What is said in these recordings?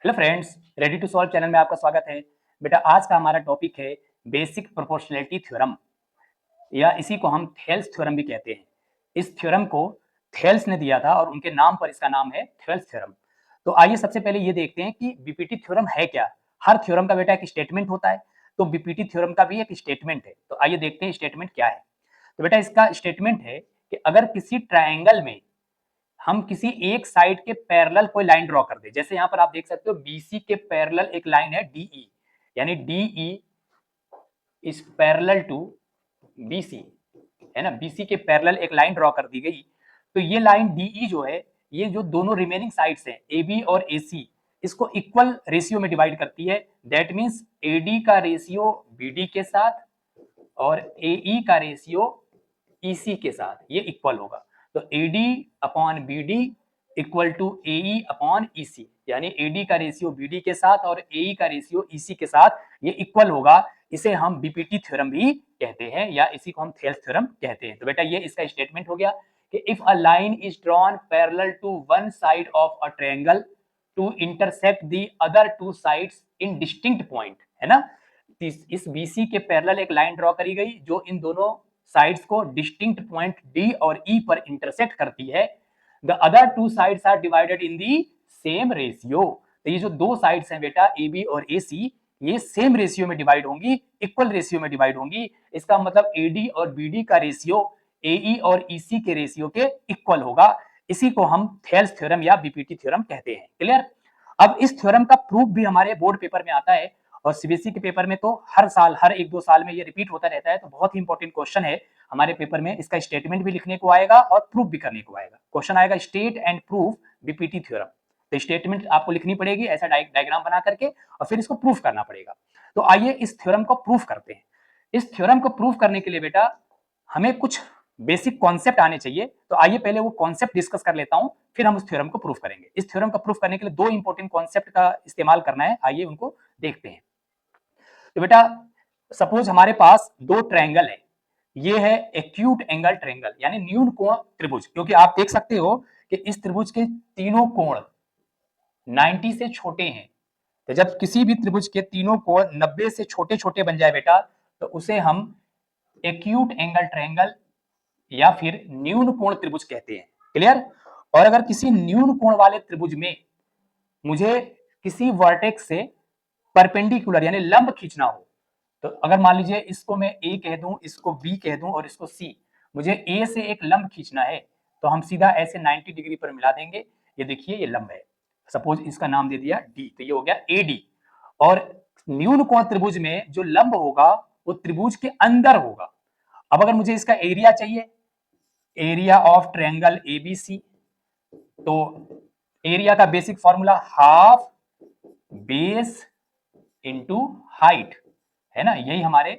Hello friends, ready to solve channel में आपका स्वागत है। बेटा आज का हमारा टॉपिक है बेसिक प्रोपोर्शनैलिटी थ्योरम, या इसी को हम थेल्स थ्योरम भी कहते हैं। इस थ्योरम को थेल्स ने दिया था और उनके नाम पर इसका नाम है थेल्स थ्योरम। तो आइए सबसे पहले ये देखते हैं कि बीपीटी थ्योरम है क्या। हर थ्योरम का बेटा एक स्टेटमेंट होता है, तो बीपीटी थ्योरम का भी एक स्टेटमेंट है। तो आइए देखते हैं स्टेटमेंट क्या है। तो बेटा इसका स्टेटमेंट है कि अगर किसी ट्रायंगल में हम किसी एक साइड के पैरेलल कोई लाइन ड्रॉ कर दे, जैसे यहाँ पर आप देख सकते हो बीसी के पैरेलल एक लाइन है डीई, यानी DE is parallel to BC, है ना। बीसी के पैरेलल एक लाइन ड्रॉ कर दी गई, तो ये लाइन डीई जो है, ये जो दोनों रिमेनिंग साइड्स हैं एबी और एसी, इसको इक्वल रेशियो में डिवाइड करती है। दैट मींस एडी का रेशियो बीडी के साथ और एई का रेशियो ईसी के साथ ये इक्वल होगा। तो AD upon BD equal to AE upon EC, यानी एडी का रेशियो बीडी के साथ और एई का रेशियो ईसी के साथ ये इक्वल होगा। इसे हम बीपीटी थ्योरम भी कहते हैं, या इसी को हम थेल्स थ्योरम कहते हैं। तो बेटा ये इसका स्टेटमेंट हो गया कि if a line is drawn parallel to one side of a triangle to intersect the other two sides in distinct point, है ना। इस बीसी के पैरेलल एक लाइन ड्रॉ करी गई जो इन दोनों साइड्स को डिस्टिंक्ट पॉइंट डी और ई पर इंटरसेक्ट करती है। The other two sides are divided in the same ratio. तो ये जो दो साइड्स हैं बेटा ए बी और ए सी, ये सेम रेशियो में डिवाइड होंगी, इक्वल रेशियो में डिवाइड होंगी। इसका मतलब एडी और बीडी का रेशियो एई और ईसी के रेशियो के इक्वल होगा। इसी को हम थेल्स थ्योरम या बीपीटी थ्योरम कहते हैं। क्लियर। अब इस थ्योरम का प्रूफ भी हमारे बोर्ड पेपर में आता है, और सीबीएसई के पेपर में तो हर साल, हर एक दो साल में ये रिपीट होता रहता है। तो बहुत ही इंपॉर्टेंट क्वेश्चन है हमारे पेपर में। इसका स्टेटमेंट भी लिखने को आएगा और प्रूफ भी करने को आएगा। क्वेश्चन आएगा state and proof BPT theorem. तो स्टेटमेंट आपको लिखनी पड़ेगी ऐसा डायग्राम बना करके, और फिर इसको प्रूफ करना पड़ेगा। तो आइए इस थ्योरम को प्रूफ करते हैं। इस थ्योरम को प्रूफ करने के लिए बेटा हमें कुछ बेसिक कॉन्सेप्ट आने चाहिए। तो आइए पहले वो कॉन्सेप्ट डिस्कस कर लेता हूं, फिर हम उस थ्योरम को प्रूफ करेंगे। इस थ्योरम को प्रूफ करने के लिए दो इंपॉर्टेंट कॉन्सेप्ट का इस्तेमाल करना है, आइए उनको देखते हैं। तो बेटा सपोज हमारे पास दो ट्रायंगल है, ये है एक्यूट एंगल ट्रायंगल यानी न्यून कोण त्रिभुज, क्योंकि आप देख सकते हो कि इस त्रिभुज के तीनों कोण 90 से छोटे हैं। तो जब किसी भी त्रिभुज के तीनों कोण 90 से छोटे छोटे बन जाए बेटा, तो उसे हम एक्यूट एंगल ट्रायंगल या फिर न्यून कोण त्रिभुज कहते हैं। क्लियर। और अगर किसी न्यून कोण वाले त्रिभुज में मुझे किसी वर्टेक्स से परपेंडिकुलर यानी लंब खींचना हो, तो अगर मान लीजिए इसको मैं ए कह दूं, इसको बी कह दूं और इसको सी, मुझे ए से एक लंब खींचना है, तो हम सीधा ऐसे 90 डिग्री पर मिला देंगे। ये देखिए ये लंब है, सपोज इसका नाम दे दिया डी, तो ये हो गया ए डी। और न्यून कोण त्रिभुज में जो लंब होगा वो त्रिभुज के अंदर होगा। अब अगर मुझे इसका एरिया चाहिए, एरिया ऑफ ट्रायंगल एबीसी, तो एरिया का basic formula half base into height, है ना। यही हमारे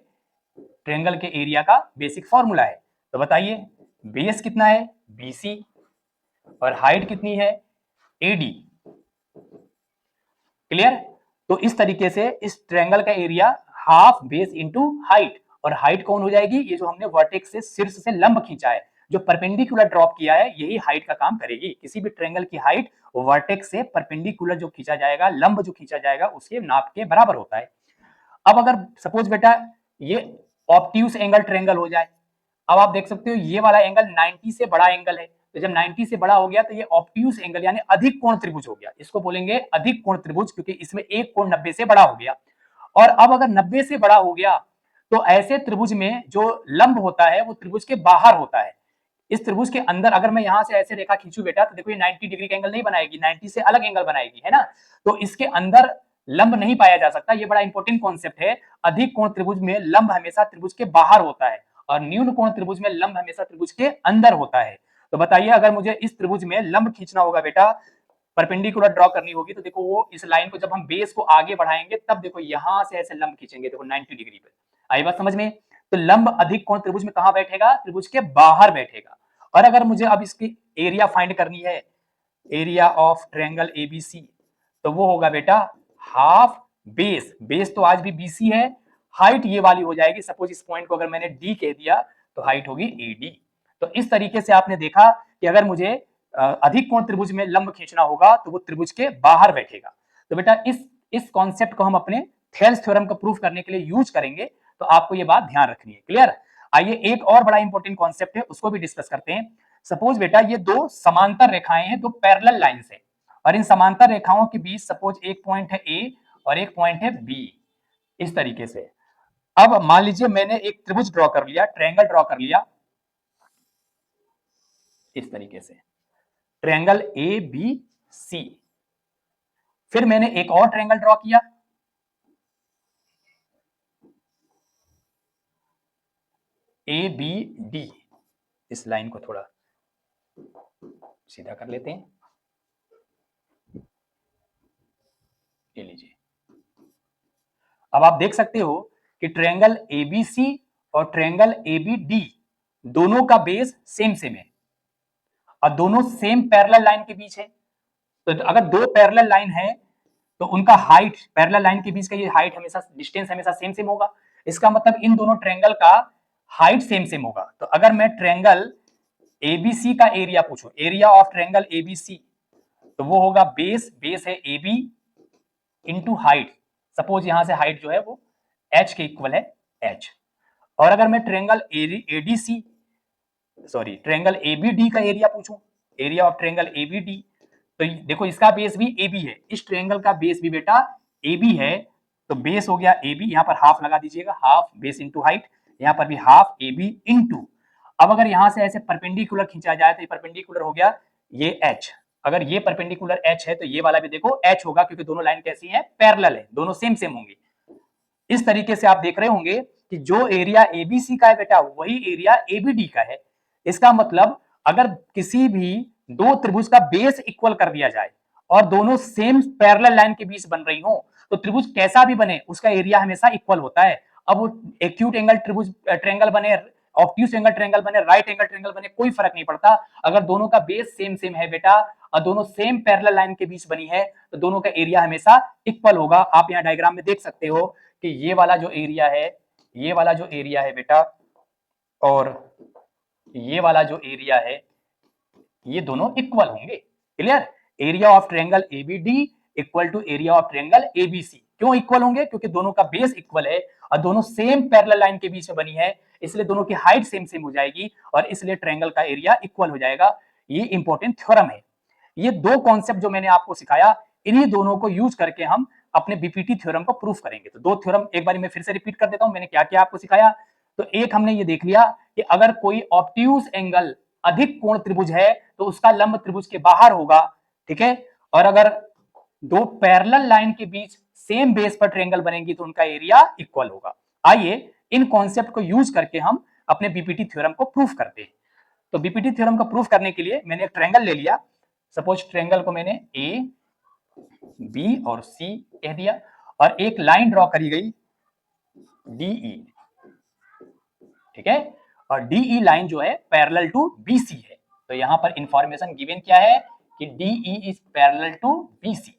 ट्रायंगल के एरिया का बेसिक फॉर्मूला है। तो बताइए बेस कितना है बीसी और हाइट कितनी है एडी। क्लियर। तो इस तरीके से इस ट्रायंगल का area half base into height, और हाइट कौन हो जाएगी, ये जो हमने वर्टेक्स से शीर्ष से लंब खींचा है, जो परपेंडिकुलर ड्रॉप किया है, यही हाइट का काम करेगी। किसी भी ट्रायंगल की हाइट वर्टेक्स से परपेंडिकुलर जो खींचा जाएगा, लंब जो खींचा जाएगा, उसके नाप के बराबर होता है। अब अगर सपोज बेटा ये ऑब्ट्यूस एंगल ट्रायंगल हो जाए, अब आप देख सकते हो ये वाला एंगल 90 से बड़ा एंगल है, तो जब 90 से बड़ा हो गया तो ये ऑब्ट्यूस एंगल यानी अधिक कोण त्रिभुज हो गया। इसको बोलेंगे अधिक कोण त्रिभुज, क्योंकि इसमें एक कोण 90 से बड़ा हो गया। और अब अगर 90 से बड़ा हो गया तो ऐसे त्रिभुज में जो लंब होता है वो त्रिभुज के बाहर होता है। इस त्रिभुज के अंदर अगर मैं यहां से ऐसे रेखा खींचू बेटा, तो देखो ये 90 डिग्री का एंगल नहीं बनाएगी, 90 से अलग एंगल बनाएगी, है ना। तो इसके अंदर लंब नहीं पाया जा सकता। ये बड़ा इंपॉर्टेंट कॉन्सेप्ट है। अधिक कोण त्रिभुज में लंब हमेशा त्रिभुज के बाहर होता है, और न्यून कोण त्रिभुज में लंब हमेशा त्रिभुज के अंदर होता है। तो बताइए अगर मुझे इस त्रिभुज में लंब खींचना होगा बेटा, परपेंडिकुलर ड्रॉ करनी होगी, तो देखो वो इस लाइन को जब हम बेस को आगे बढ़ाएंगे तब देखो यहां से ऐसे लंब खींचेंगे, देखो 90 डिग्री पे। आई बात समझ में। तो लंब अधिक कोण त्रिभुज में कहां बैठेगा, त्रिभुज के बाहर बैठेगा। और अगर मुझे अब इसकी एरिया फाइंड करनी है, एरिया ऑफ ट्रायंगल एबीसी, तो वो होगा बेटा हाफ बेस, बेस तो आज भी बीसी है, हाइट ये वाली हो जाएगी। सपोज इस पॉइंट को अगर मैंने डी कह दिया तो हाइट होगी एडी। तो इस तरीके से आपने देखा कि अगर मुझे अधिक कोण त्रिभुज में लंब खींचना होगा तो वो त्रिभुज के बाहर बैठेगा। तो बेटा इस कॉन्सेप्ट को हम अपने थेल्स थ्योरम को प्रूफ करने के लिए यूज करेंगे, तो आपको ये बात ध्यान रखनी है। क्लियर? आइए एक और बड़ा इंपॉर्टेंट कॉन्सेप्ट है, उसको भी डिस्कस करते हैं। सपोज बेटा ये दो समांतर रेखाएं हैं, दो पैरेलल लाइंस हैं, और इन समांतर रेखाओं के बीच सपोज एक पॉइंट है ए और एक पॉइंट है बी, इस तरीके से। अब मान लीजिए मैंने एक त्रिभुज ड्रॉ कर लिया, ट्रायंगल ड्रॉ कर लिया इस तरीके से, ट्रायंगल ए बी सी। फिर मैंने एक और ट्रायंगल ड्रॉ किया, ए बी डी। इस लाइन को थोड़ा सीधा कर लेते हैं, ये लीजिए। अब आप देख सकते हो कि ट्रायंगल एबीसी और ट्रायंगल एबीडी दोनों का बेस सेम सेम है और दोनों सेम पैरेलल लाइन के बीच है। तो अगर दो पैरेलल लाइन है तो उनका हाइट, पैरेलल लाइन के बीच का ये हाइट हमेशा, डिस्टेंस हमेशा सेम सेम होगा। इसका मतलब इन दोनों ट्रायंगल का हाइट सेम सेम होगा। तो अगर मैं ट्रायंगल एबीसी का एरिया पूछूं, एरिया ऑफ ट्रायंगल एबीसी, तो वो होगा बेस है एबी इंटू हाइट। सपोज यहां से हाइट जो है वो h के इक्वल है h। और अगर मैं triangle ADC, sorry triangle ABD का एरिया पूछूं, एरिया ऑफ ट्रायंगल एबीडी, तो देखो इसका बेस भी AB है, इस ट्रायंगल का बेस भी बेटा AB है। तो बेस हो गया AB, यहां पर हाफ लगा दीजिएगा, हाफ बेस इंटू हाइट, यहां पर भी हाफ AB इंटू। अब अगर यहां से ऐसे परपेंडिकुलर खींचा जाए तो ये परपेंडिकुलर हो गया ये H। अगर ये परपेंडिकुलर H है तो ये वाला भी देखो H होगा, क्योंकि दोनों लाइन कैसी है, पैरेलल है, दोनों सेम सेम होंगे। इस तरीके से आप देख रहे होंगे कि जो एरिया ABC का है बेटा वही एरिया ABD का है। इसका मतलब अगर किसी भी दो त्रिभुज का बेस इक्वल कर दिया जाए और दोनों सेम पैरेलल लाइन के बीच बन रही हो, तो त्रिभुज कैसा भी बने उसका एरिया हमेशा इक्वल होता है। अब वो एक्यूट एंगल त्रिभुज ट्रायंगल बने, ऑब्ट्यूज एंगल ट्रायंगल बने, राइट एंगल ट्रायंगल बने, कोई फर्क नहीं पड़ता। अगर दोनों का बेस सेम सेम है बेटा और दोनों सेम पैरेलल लाइन के बीच बनी है, तो दोनों का एरिया हमेशा इक्वल होगा। आप यहाँ डायग्राम में देख सकते हो कि ये वाला जो एरिया है, ये वाला जो एरिया है बेटा, और ये वाला जो एरिया है, ये दोनों इक्वल होंगे। Clear? Area of triangle ABD equal to area of triangle ABC. क्यों इक्वल होंगे? क्योंकि दोनों का बेस इक्वल है और दोनों सेम पैरेलल लाइन के बीच में बनी है, इसलिए दोनों की हाइट सेम सेम हो जाएगी और इसलिए ट्रायंगल का एरिया इक्वल हो जाएगा। ये इंपॉर्टेंट थ्योरम है। ये दो कॉन्सेप्ट जो मैंने आपको सिखाया, इन्हीं दोनों को यूज करके हम अपने बीपीटी थ्योरम को प्रूफ करेंगे। तो दो थ्योरम एक बार मैं फिर से रिपीट कर देता हूं, मैंने क्या क्या आपको सिखाया। तो एक हमने ये देख लिया कि अगर कोई ऑब्ट्यूज एंगल अधिक कोण त्रिभुज है तो उसका लंब त्रिभुज के बाहर होगा, ठीक है। और अगर दो पैरेलल लाइन के बीच सेम बेस पर ट्रायंगल बनेंगी तो उनका एरिया इक्वल होगा। आइए इन कॉन्सेप्ट को यूज करके हम अपने बीपीटी थ्योरम को प्रूफ करते हैं। तो बीपीटी थ्योरम को प्रूफ करने के लिए मैंने एक ट्रायंगल ले लिया। सपोज ट्रायंगल को मैंने ए बी और सी कह दिया और एक लाइन ड्रॉ करी गई डीई, ठीक है। और डीई लाइन जो है पैरेलल टू बीसी है। तो यहां पर इंफॉर्मेशन गिवन क्या है कि DE is parallel to BC,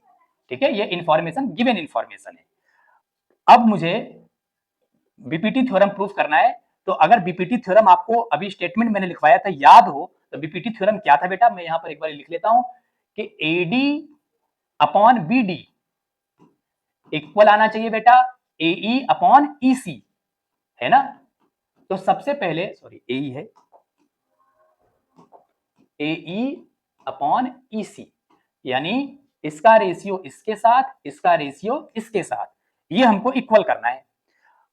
ठीक है। ये इंफॉर्मेशन गिवन इंफॉर्मेशन है। अब मुझे बीपीटी थ्योरम प्रूफ करना है। तो अगर बीपीटी थ्योरम आपको अभी स्टेटमेंट मैंने लिखवाया था याद हो, तो बीपीटी थ्योरम क्या था बेटा, मैं यहां पर एक बार लिख लेता हूं कि एडी अपॉन बीडी इक्वल आना चाहिए बेटा एई अपॉन ईसी, है ना। तो सबसे पहले, सॉरी एई है, एई अपॉन ईसी, यानी इसका रेशियो इसके साथ, इसका रेशियो इसके साथ, ये हमको इक्वल करना है।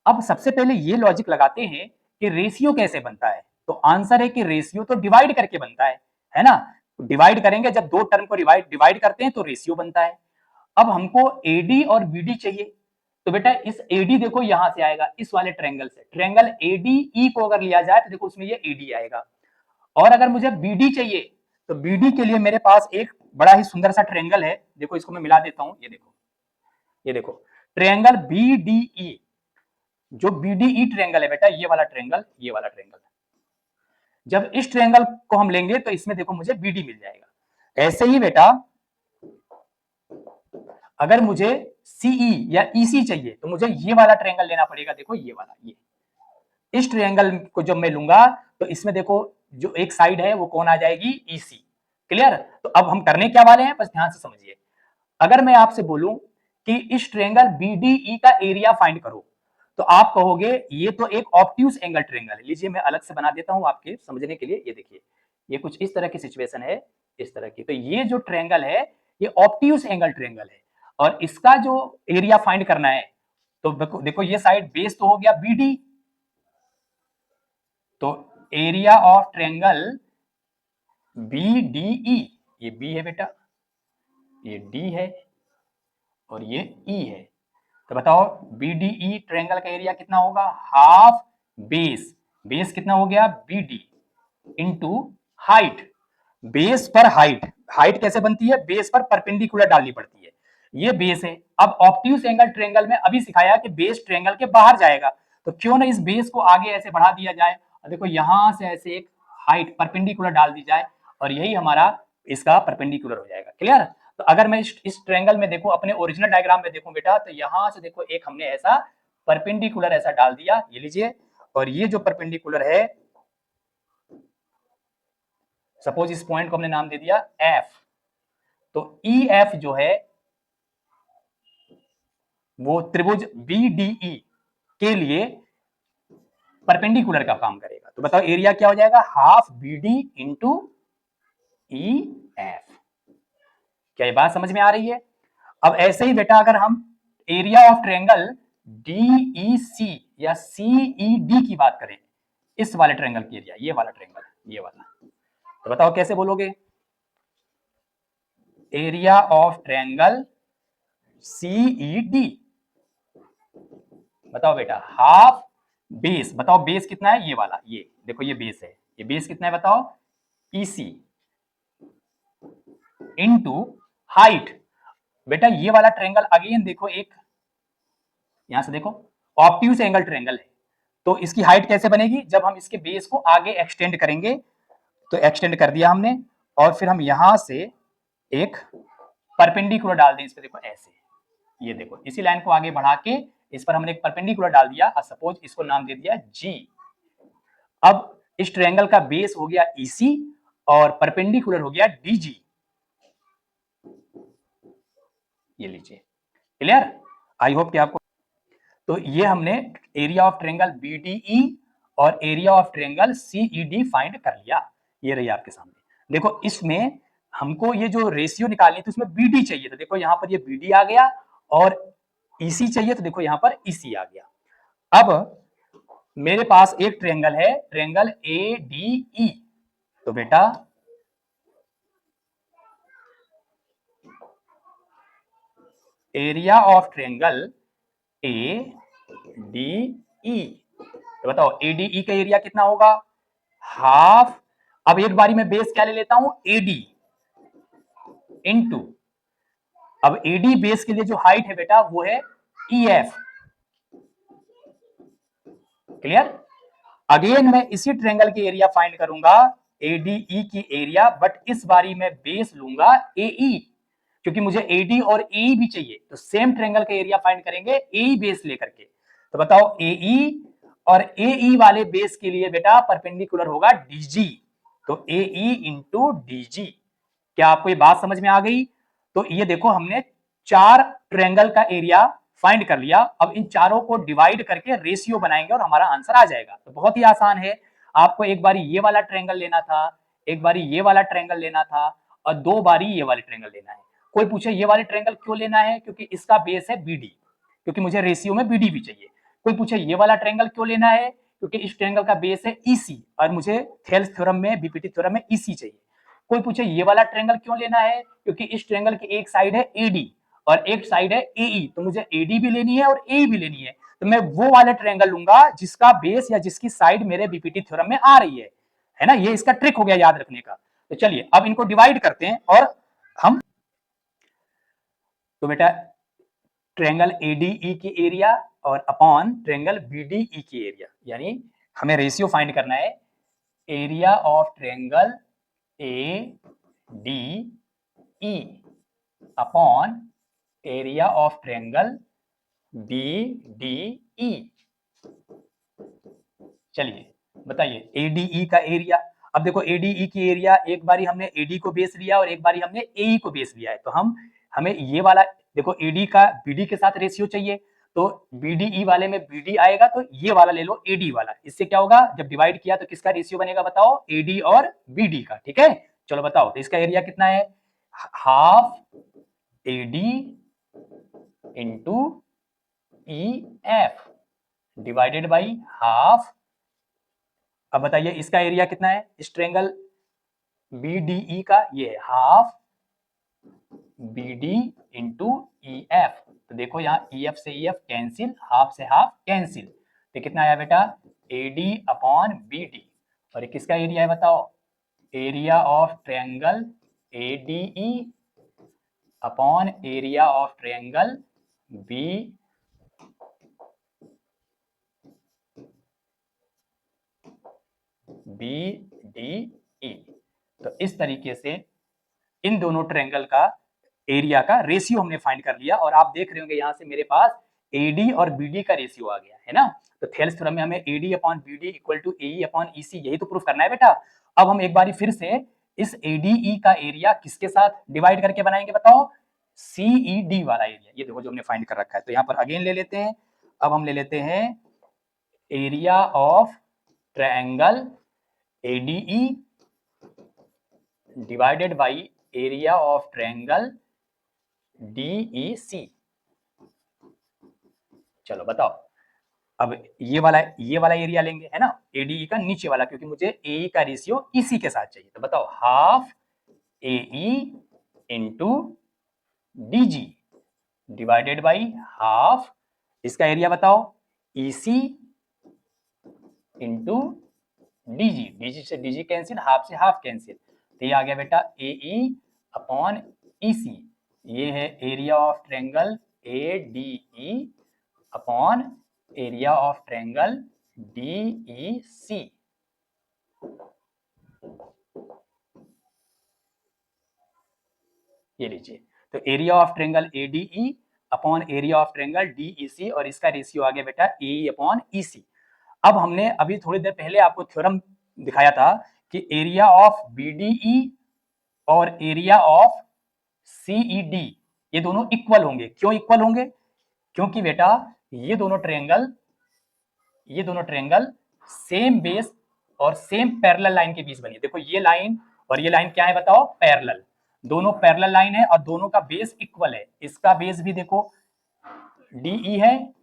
अब सबसे पहले ये लॉजिक लगाते हैं कि रेशियो कैसे बनता है। तो आंसर है कि रेशियो तो डिवाइड करके बनता है ना। डिवाइड करेंगे, जब दो टर्म को डिवाइड करते हैं तो रेशियो बनता है। अब हमको एडी और बीडी चाहिए, तो बेटा इस एडी देखो यहां से आएगा, इस वाले ट्रायंगल से, ट्रायंगल एडीई को अगर लिया जाए तो देखो उसमें ये एडी आएगा। और अगर मुझे बीडी चाहिए तो बीडी के लिए मेरे पास एक बड़ा ही सुंदर सा ट्रायंगल है, देखो इसको मैं मिला देता हूं, ये देखो ट्रायंगल बीडीई, जो बीडीई ट्रायंगल है बेटा, ये वाला ट्रायंगल, ये वाला ट्रायंगल। जब इस ट्रायंगल को हम लेंगे तो इसमें देखो मुझे बीडी मिल जाएगा। ऐसे ही बेटा अगर मुझे सीई या ईसी चाहिए तो मुझे ये वाला ट्रायंगल लेना पड़ेगा, देखो ये वाला, ये इस ट्रायंगल को जब मैं लूंगा तो इसमें देखो जो एक साइड है वो कौन आ जाएगी, ईसी। क्लियर? तो अब हम करने क्या वाले हैं, बस ध्यान से समझिए। अगर मैं आपसे बोलूं कि इस ट्रायंगल BDE का एरिया फाइंड करो, तो आप कहोगे ये तो एक ऑब्ट्यूज एंगल ट्रायंगल है। लीजिए मैं अलग से बना देता हूं आपके समझने के लिए। ये देखिए, ये कुछ इस तरह की सिचुएशन है, इस तरह की। तो ये जो ट्रायंगल है ये ऑब्ट्यूज एंगल ट्रायंगल है और इसका जो एरिया फाइंड करना है, तो देखो ये साइड बेस तो हो गया BD, तो एरिया ऑफ ट्रायंगल BDE, ये B है बेटा, ये D है और ये E है। तो बताओ BDE ट्रायंगल का एरिया कितना होगा? हाफ बेस, बेस कितना हो गया? BD इंटू हाइट, बेस पर हाइट। हाइट कैसे बनती है? बेस पर परपेंडिकुलर डालनी पड़ती है। ये बेस है। अब ऑब्ट्यूज एंगल ट्रायंगल में अभी सिखाया कि बेस ट्रायंगल के बाहर जाएगा, तो क्यों ना इस बेस को आगे ऐसे बढ़ा दिया जाए और देखो यहां से ऐसे एक हाइट परपेंडिकुलर डाल दी जाए और यही हमारा इसका परपेंडिकुलर हो जाएगा। क्लियर? तो अगर मैं इस ट्रायंगल में देखो, अपने ओरिजिनल डायग्राम में देखो बेटा, तो यहां से देखो एक हमने ऐसा परपेंडिकुलर ऐसा डाल दिया, ये लीजिए, और ये जो परपेंडिकुलर है, सपोज इस पॉइंट को हमने नाम दे दिया F, तो EF जो है वो त्रिभुज BDE के लिए परपेंडिकुलर का काम करेगा। तो बताओ एरिया क्या हो जाएगा? Half BD into EF। क्या ये बात समझ में आ रही है? अब ऐसे ही बेटा अगर हम एरिया ऑफ ट्रायंगल DEC या CED की बात करें, इस वाले ट्रायंगल की एरिया, ये वाला ट्रायंगल, ये वाला, तो बताओ कैसे बोलोगे? एरिया ऑफ ट्रायंगल CED, बताओ बेटा, हाफ बेस, बताओ बेस कितना है? ये वाला, ये देखो ये बेस है, ये बेस कितना है बताओ? EC into height. बेटा ये वाला ट्रायंगल अगेन देखो, एक यहां से देखो ऑब्ट्यूज एंगल ट्रायंगल है, तो इसकी हाइट कैसे बनेगी? जब हम इसके बेस को आगे एक्सटेंड करेंगे, तो एक्सटेंड कर दिया हमने और फिर हम यहां से एक परपेंडिकुलर डाल दें इस पे, देखो ऐसे, ये देखो इसी लाइन को आगे बढ़ा के इस पर हमने एक परपेंडिकुलर डाल दिया और सपोज इसको नाम दे दिया G। अब इस ट्रायंगल का बेस हो गया EC और परपेंडिकुलर हो गया DG। ये लीजिए, क्लियर? आई होप कि आपको। तो ये हमने एरिया ऑफ ट्रायंगल BDE और area of triangle CED find कर लिया। ये रही आपके सामने। देखो इसमें हमको ये जो रेशियो निकालनी थी उसमें BD चाहिए, तो देखो यहां पर ये BD आ गया, और EC चाहिए तो देखो यहां पर EC आ गया। अब मेरे पास एक ट्रायंगल है, ट्रायंगल ADE, तो बेटा एरिया ऑफ ट्रायंगल ADE, तो बताओ ADE का एरिया कितना होगा? हाफ, अब एक बारी में बेस क्या ले लेता हूं? AD इंटू, अब AD बेस के लिए जो हाइट है बेटा वो है EF। क्लियर? अगेन मैं इसी ट्रायंगल की एरिया फाइंड करूंगा, ADE की एरिया, बट इस बारी में बेस लूंगा AE, क्योंकि मुझे AD और AE भी चाहिए, तो सेम ट्रायंगल का एरिया फाइंड करेंगे AE बेस लेकर के। तो बताओ AE और AE वाले बेस के लिए बेटा परपेंडिकुलर होगा DG, तो AE इंटू DG। क्या आपको ये बात समझ में आ गई? तो ये देखो हमने 4 ट्रायंगल का एरिया फाइंड कर लिया। अब इन चारों को डिवाइड करके रेशियो बनाएंगे और हमारा आंसर आ जाएगा। तो बहुत ही आसान है, आपको एक बारी ये वाला ट्रायंगल लेना था, एक बारी ये वाला ट्रायंगल लेना था और 2 बारी ये वाले ट्रायंगल लेना है। कोई पूछे ये वाले ट्रायंगल क्यों लेना है? क्योंकि इसका बेस है BD, क्योंकि मुझे रेशियो में BD भी चाहिए। कोई पूछे ये वाला ट्रायंगल क्यों लेना है? क्योंकि इस ट्रायंगल का बेस है EC और मुझे थेल्स थ्योरम में, BPT थ्योरम में EC चाहिए। कोई पूछे ये वाला ट्रायंगल क्यों लेना है? क्योंकि इस ट्रायंगल की एक साइड है AD और एक साइड है AE, तो मुझे AD भी लेनी है और AE भी लेनी है, तो मैं वो वाला ट्रायंगल लूंगा जिसका बेस या जिसकी साइड मेरे BPT थ्योरम में आ रही है ना? ये इसका ट्रिक हो गया याद रखने का। तो चलिए अब इनको डिवाइड करते हैं और हम, तो बेटा ट्रायंगल ADE की एरिया और अपॉन ट्रायंगल BDE की एरिया, यानी हमें रेशियो फाइंड करना है area of triangle ADE upon area of triangle BDE। चलिए बताइए ADE का एरिया। अब देखो ADE की एरिया, एक बारी हमने AD को बेस लिया और एक बारी हमने AE को बेस लिया है, तो हम हमें ये वाला देखो AD का BD के साथ रेशियो चाहिए, तो BDE वाले में BD आएगा तो ये वाला ले लो AD वाला। इससे क्या होगा, जब डिवाइड किया तो किसका रेशियो बनेगा बताओ, AD और BD का। ठीक है, चलो बताओ, तो इसका एरिया कितना है, half AD into EF divided by half. अब बताइए इसका एरिया कितना है, इस ट्रायंगल BDE का, ये है हाफ BD इंटू EF। तो देखो यहाँ EF से EF कैंसिल, हाफ से हाफ कैंसिल, तो कितना आया बेटा, AD अपॉन BD। और ये किसका एरिया है बताओ, area of triangle ADE upon area of triangle BDE। तो इस तरीके से इन दोनों ट्रायंगल का एरिया का रेशियो हमने फाइंड कर लिया। और आप देख रहे होंगे यहाँ से मेरे पास AD और BD का रेशियो आ गया है ना। तो थेल्स थ्योरम में हमें AD upon BD equal to AE upon EC यही तो प्रूफ करना है बेटा। अब हम एक बार फिर से इस ADE का एरिया किसके साथ डिवाइड करके बनाएंगे बताओ, CED वाला एरिया। ये देखो जो हमने फाइंड कर रखा है, तो यहाँ पर अगेन ले लेते हैं। अब हम ले लेते हैं area of triangle ADE divided by area of triangle DEC। चलो बताओ, अब ये वाला एरिया लेंगे है ना, ADE का नीचे वाला, क्योंकि मुझे AE का रेशियो EC के साथ चाहिए। तो बताओ half AE into DG divided by half, इसका एरिया बताओ EC इंटू DG, DG से DG कैंसिल, हाफ से हाफ कैंसिल, तो ये आ गया बेटा AE अपॉन EC। ये है area of triangle ADE upon area of triangle DEC। ये लीजिए, तो area of triangle ADE upon area of triangle DEC, और इसका रेशियो आ गया बेटा AE अपॉन EC। अब हमने अभी थोड़ी देर पहले आपको थ्योरम दिखाया था कि एरिया ऑफ BDE और एरिया ऑफ CED ये दोनों इक्वल होंगे। क्यों इक्वल होंगे, क्योंकि बेटा ये दोनों ट्रायंगल सेम बेस और सेम पैरेलल लाइन के बीच बनी है। देखो ये लाइन और ये लाइन क्या है बताओ, पैरेलल, दोनों पैरेलल लाइन है और दोनों का बेस इक्वल है। इसका बेस भी देखो DE है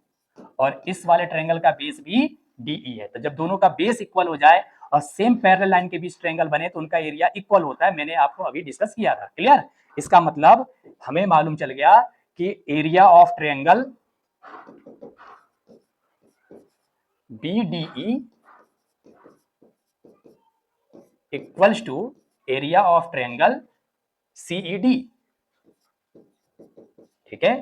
और इस वाले ट्रायंगल का बेस भी DE है। तो जब दोनों का बेस इक्वल हो जाए और सेम पैरेलल लाइन के बीच ट्रायंगल बने तो उनका एरिया इक्वल होता है। मैंने आपको अभी डिस्कस किया था, क्लियर। इसका मतलब हमें मालूम चल गया कि area of triangle BDE equals to area of triangle CED। ठीक है,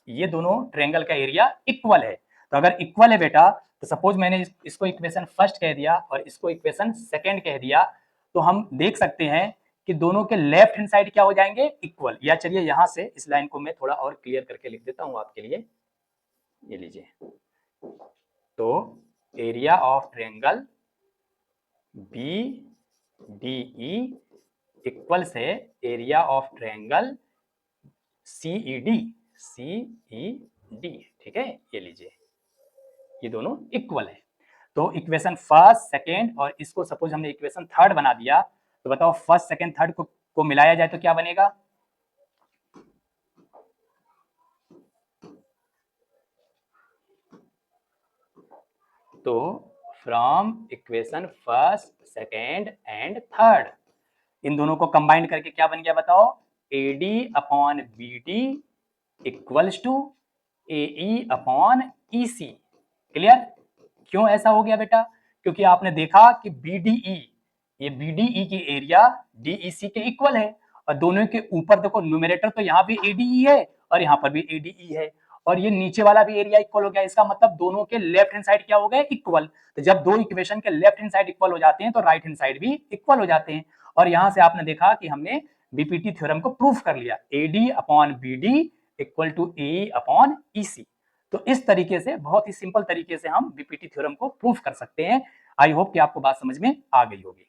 ये दोनों ट्रायंगल का एरिया इक्वल है। तो अगर इक्वल है बेटा, तो सपोज मैंने इसको इक्वेशन फर्स्ट कह दिया और इसको इक्वेशन सेकंड कह दिया, तो हम देख सकते हैं कि दोनों के लेफ्ट हैंड साइड क्या हो जाएंगे, इक्वल। या चलिए यहां से इस लाइन को मैं थोड़ा और क्लियर करके लिख देता हूं आपके लिए, ये लीजिए। तो area of triangle BDE equal से एरिया ऑफ ट्रायंगल CED। ठीक है, ये लीजिए, ये दोनों इक्वल है। तो इक्वेशन फर्स्ट सेकेंड और इसको सपोज हमने इक्वेशन थर्ड बना दिया, तो बताओ फर्स्ट सेकेंड थर्ड को मिलाया जाए तो क्या बनेगा, तो from equation first second and third इन दोनों को कंबाइन करके क्या बन गया बताओ, AD upon BD equals to AE upon EC। Clear. क्यों ऐसा हो गया बेटा, क्योंकि आपने देखा कि BDE ये BDE की एरिया DEC के इक्वल है और दोनों के ऊपर देखो न्यूमरेटर तो यहाँ भी ADE है और यहाँ पर भी ADE है और ये नीचे वाला भी एरिया इक्वल हो गया। इसका मतलब दोनों के लेफ्ट हैंड साइड क्या हो गए, इक्वल। तो जब दो इक्वेशन के लेफ्ट हैंड साइड इक्वल हो जाते हैं तो राइट हैंड साइड भी इक्वल हो जाते हैं। और यहां से आपने देखा कि हमने बीपीटी थ्योरम को प्रूफ कर लिया, AD upon BD equal to AE upon EC। तो इस तरीके से बहुत ही सिंपल तरीके से हम बीपीटी थ्योरम को प्रूफ कर सकते हैं। आई होप कि आपको बात समझ में आ गई होगी।